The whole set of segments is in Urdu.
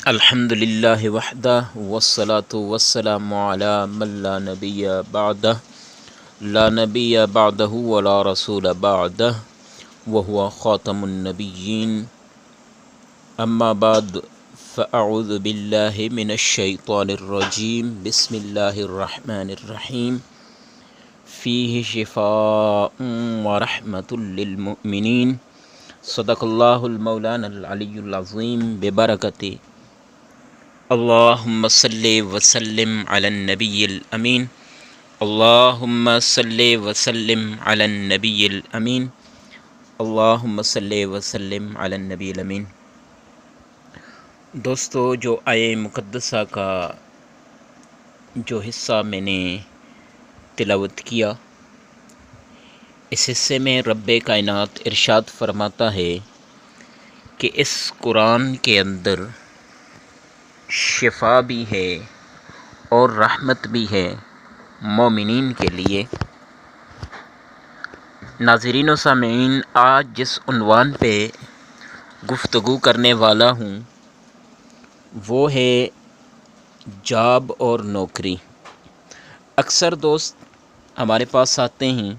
الحمد للہ وحدہ والصلاة والسلام علی من لا نبی بعدہ لا نبی بعدہ ولا رسول بعدہ وهو خاتم النبیین اما بعد فاعوذ باللہ من الشیطان الرجیم بسم اللہ الرحمن الرحیم فیہ شفاء ورحمۃ للمؤمنین صدق اللہ المولانا العلی العظیم ببرکت اللہم صلی وسلم علی النبی الامین اللہم صلی وسلم علی النبی الامین اللہم صلی وسلم علی النبی الامین۔ دوستو، جو آیہ مقدسہ کا جو حصہ میں نے تلاوت کیا، اس حصے میں رب کائنات ارشاد فرماتا ہے کہ اس قرآن کے اندر شفا بھی ہے اور رحمت بھی ہے مومنین کے لیے۔ ناظرین و سامعین، آج جس عنوان پہ گفتگو کرنے والا ہوں وہ ہے جاب اور نوکری۔ اکثر دوست ہمارے پاس آتے ہیں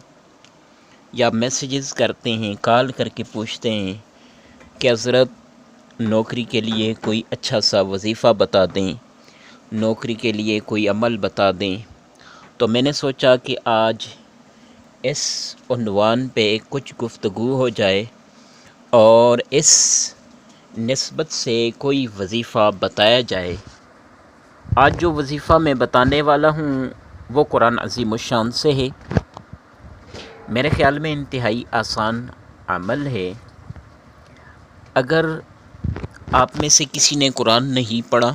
یا میسیجز کرتے ہیں، کال کر کے پوچھتے ہیں کہ حضرت نوکری کے لیے کوئی اچھا سا وظیفہ بتا دیں، نوکری کے لیے کوئی عمل بتا دیں۔ تو میں نے سوچا کہ آج اس عنوان پہ کچھ گفتگو ہو جائے اور اس نسبت سے کوئی وظیفہ بتایا جائے۔ آج جو وظیفہ میں بتانے والا ہوں وہ قرآن عظیم الشان سے ہے۔ میرے خیال میں انتہائی آسان عمل ہے۔ اگر آپ میں سے کسی نے قرآن نہیں پڑھا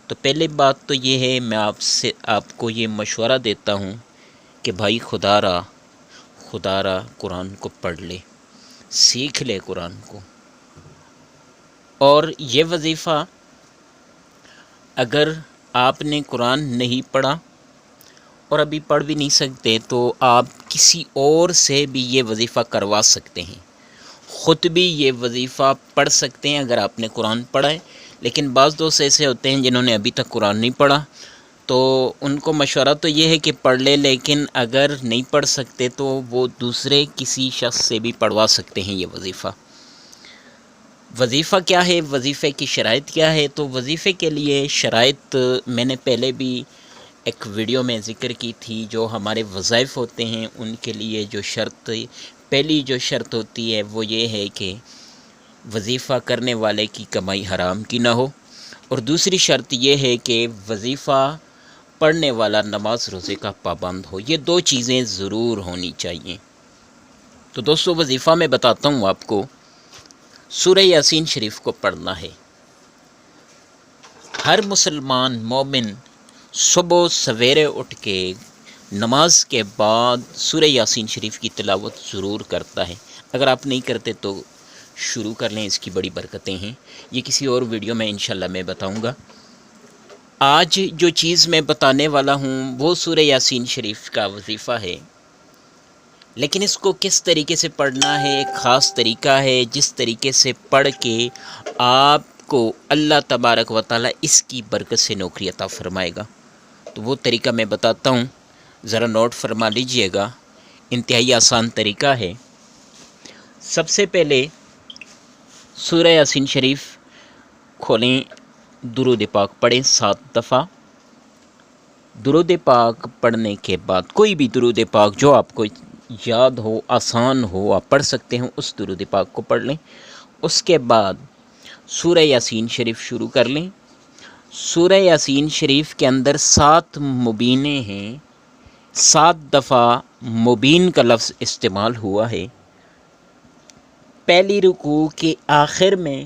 تو پہلے بات تو یہ ہے، میں آپ کو یہ مشورہ دیتا ہوں کہ بھائی خدا را قرآن کو پڑھ لے، سیکھ لے قرآن کو۔ اور یہ وظیفہ اگر آپ نے قرآن نہیں پڑھا اور ابھی پڑھ بھی نہیں سکتے تو آپ کسی اور سے بھی یہ وظیفہ کروا سکتے ہیں، خود بھی یہ وظیفہ پڑھ سکتے ہیں اگر آپ نے قرآن پڑھا ہے۔ لیکن بعض دوست ایسے ہوتے ہیں جنہوں نے ابھی تک قرآن نہیں پڑھا، تو ان کو مشورہ تو یہ ہے کہ پڑھ لے، لیکن اگر نہیں پڑھ سکتے تو وہ دوسرے کسی شخص سے بھی پڑھوا سکتے ہیں یہ وظیفہ۔ وظیفہ کیا ہے، وظیفے کی شرائط کیا ہے؟ تو وظیفے کے لیے شرائط میں نے پہلے بھی ایک ویڈیو میں ذکر کی تھی۔ جو ہمارے وظائف ہوتے ہیں ان کے لیے جو پہلی جو شرط ہوتی ہے وہ یہ ہے کہ وظیفہ کرنے والے کی کمائی حرام کی نہ ہو، اور دوسری شرط یہ ہے کہ وظیفہ پڑھنے والا نماز روزے کا پابند ہو۔ یہ دو چیزیں ضرور ہونی چاہیے۔ تو دوستو، وظیفہ میں بتاتا ہوں آپ کو، سورہ یاسین شریف کو پڑھنا ہے۔ ہر مسلمان مومن صبح سویرے اٹھ کے نماز کے بعد سورہ یاسین شریف کی تلاوت ضرور کرتا ہے۔ اگر آپ نہیں کرتے تو شروع کر لیں، اس کی بڑی برکتیں ہیں۔ یہ کسی اور ویڈیو میں انشاءاللہ میں بتاؤں گا۔ آج جو چیز میں بتانے والا ہوں وہ سورہ یاسین شریف کا وظیفہ ہے، لیکن اس کو کس طریقے سے پڑھنا ہے ایک خاص طریقہ ہے، جس طریقے سے پڑھ کے آپ کو اللہ تبارک و تعالی اس کی برکت سے نوکری عطا فرمائے گا۔ تو وہ طریقہ میں بتاتا ہوں، ذرا نوٹ فرما لیجئے گا۔ انتہائی آسان طریقہ ہے۔ سب سے پہلے سورہ یاسین شریف کھولیں، درود پاک پڑھیں 7 دفعہ۔ درود پاک پڑھنے کے بعد کوئی بھی درود پاک جو آپ کو یاد ہو، آسان ہو، آپ پڑھ سکتے ہیں، اس درود پاک کو پڑھ لیں۔ اس کے بعد سورہ یاسین شریف شروع کر لیں۔ سورہ یاسین شریف کے اندر 7 مبینیں ہیں، 7 دفعہ مبین کا لفظ استعمال ہوا ہے۔ پہلی رکوع کے آخر میں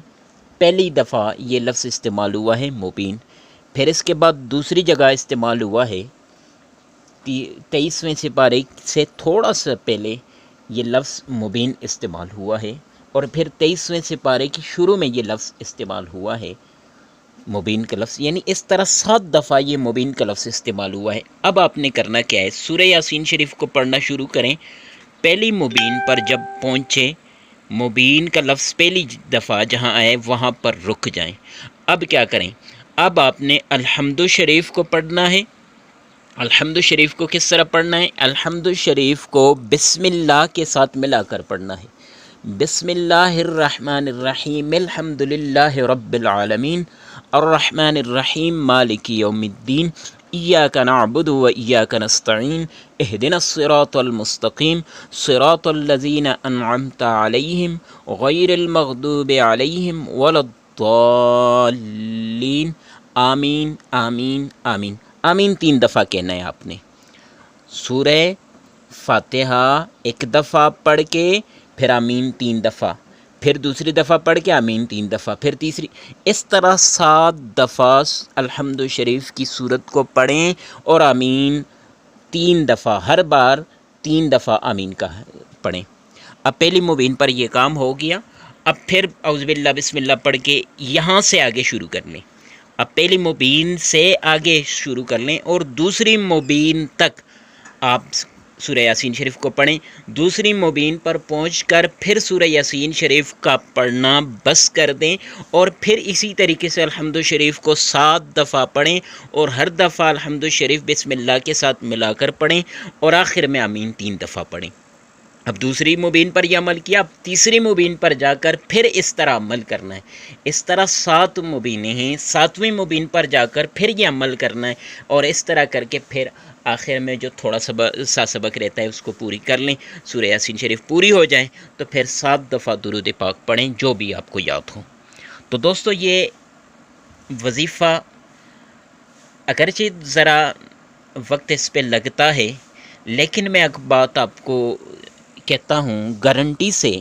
پہلی دفعہ یہ لفظ استعمال ہوا ہے مبین، پھر اس کے بعد دوسری جگہ استعمال ہوا ہے 23ویں سپارے سے تھوڑا سا پہلے یہ لفظ مبین استعمال ہوا ہے، اور پھر 23ویں سپارے کی شروع میں یہ لفظ استعمال ہوا ہے مبین کا لفظ، یعنی اس طرح 7 دفعہ یہ مبین کا لفظ استعمال ہوا ہے۔ اب آپ نے کرنا کیا ہے، سورہ یاسین شریف کو پڑھنا شروع کریں۔ پہلی مبین پر جب پہنچے مبین کا لفظ پہلی دفعہ جہاں آئے وہاں پر رک جائیں۔ اب کیا کریں؟ اب آپ نے الحمد شریف کو پڑھنا ہے۔ الحمد شریف کو کس طرح پڑھنا ہے؟ الحمد شریف کو بسم اللہ کے ساتھ ملا کر پڑھنا ہے۔ بسم اللہ الرحمن الرحیم الحمد للہ رب العالمین الرحمن الرحیم مالک یوم الدین ایاک نعبد و ایاک نستعین اہدنا الصراط المستقیم صراط الذین انعمت علیہم غیر المغضوب علیہم ولا الضالین آمین آمین آمین۔ آمین 3 دفعہ کہنا ہے آپ نے۔ سورہ فاتحہ ایک دفعہ پڑھ کے پھر آمین 3 دفعہ، پھر دوسری دفعہ پڑھ کے آمین 3 دفعہ، پھر تیسری، اس طرح 7 دفعہ الحمد شریف کی صورت کو پڑھیں اور آمین 3 دفعہ، ہر بار 3 دفعہ آمین کا پڑھیں۔ اب پہلی مبین پر یہ کام ہو گیا۔ اب پھر اعوذ باللہ بسم اللہ پڑھ کے یہاں سے آگے شروع کر لیں۔ اب پہلی مبین سے آگے شروع کر لیں اور دوسری مبین تک آپ سورہ یاسین شریف کو پڑھیں۔ دوسری مبین پر پہنچ کر پھر سورہ یاسین شریف کا پڑھنا بس کر دیں اور پھر اسی طریقے سے الحمد شریف کو 7 دفعہ پڑھیں اور ہر دفعہ الحمد شریف بسم اللہ کے ساتھ ملا کر پڑھیں اور آخر میں آمین 3 دفعہ پڑھیں۔ اب دوسری مبین پر یہ عمل کیا، اب تیسری مبین پر جا کر پھر اس طرح عمل کرنا ہے۔ اس طرح 7 مبینیں ہیں، 7ویں مبین پر جا کر پھر یہ عمل کرنا ہے اور اس طرح کر کے پھر آخر میں جو تھوڑا سا سبق رہتا ہے اس کو پوری کر لیں۔ سورہ یاسین شریف پوری ہو جائیں تو پھر 7 دفعہ درود پاک پڑھیں جو بھی آپ کو یاد ہو۔ تو دوستو یہ وظیفہ اگرچہ ذرا وقت اس پہ لگتا ہے، لیکن میں ایک بات آپ کو کہتا ہوں گارنٹی سے،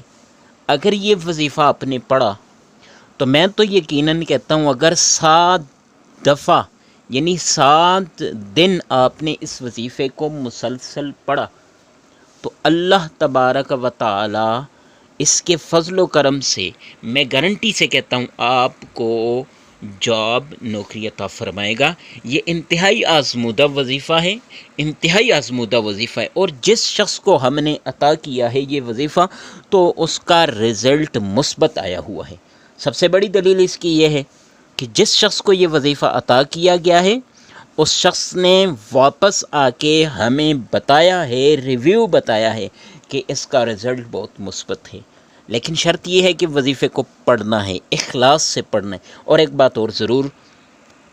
اگر یہ وظیفہ آپ نے پڑھا تو میں تو یقیناً کہتا ہوں اگر 7 دفعہ یعنی 7 دن آپ نے اس وظیفے کو مسلسل پڑھا تو اللہ تبارک و تعالی اس کے فضل و کرم سے میں گارنٹی سے کہتا ہوں آپ کو جاب نوکری عطا فرمائے گا۔ یہ انتہائی آزمودہ وظیفہ ہے، انتہائی آزمودہ وظیفہ ہے، اور جس شخص کو ہم نے عطا کیا ہے یہ وظیفہ تو اس کا رزلٹ مثبت آیا ہوا ہے۔ سب سے بڑی دلیل اس کی یہ ہے کہ جس شخص کو یہ وظیفہ عطا کیا گیا ہے اس شخص نے واپس آ کے ہمیں بتایا ہے، ریویو بتایا ہے کہ اس کا رزلٹ بہت مثبت ہے۔ لیکن شرط یہ ہے کہ وظیفے کو پڑھنا ہے، اخلاص سے پڑھنا ہے۔ اور ایک بات اور ضرور،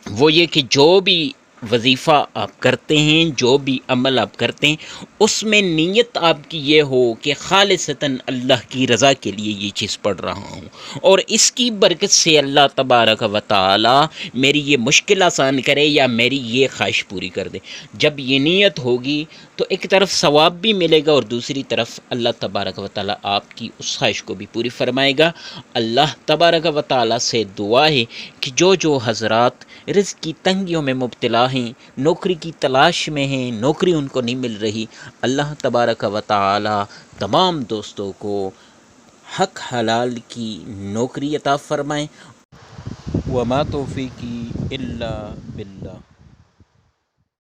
وہ یہ کہ جو بھی وظیفہ آپ کرتے ہیں، جو بھی عمل آپ کرتے ہیں، اس میں نیت آپ کی یہ ہو کہ خالصتاً اللہ کی رضا کے لیے یہ چیز پڑھ رہا ہوں اور اس کی برکت سے اللہ تبارک و تعالی میری یہ مشکل آسان کرے یا میری یہ خواہش پوری کر دے۔ جب یہ نیت ہوگی تو ایک طرف ثواب بھی ملے گا اور دوسری طرف اللہ تبارک و تعالی آپ کی اس خواہش کو بھی پوری فرمائے گا۔ اللہ تبارک و تعالی سے دعا ہے کہ جو حضرات رزق کی تنگیوں میں مبتلا ہیں، نوکری کی تلاش میں ہیں، نوکری ان کو نہیں مل رہی، اللہ تبارک و تعالی تمام دوستوں کو حق حلال کی نوکری عطا فرمائیں۔ وما توفیقی الا باللہ۔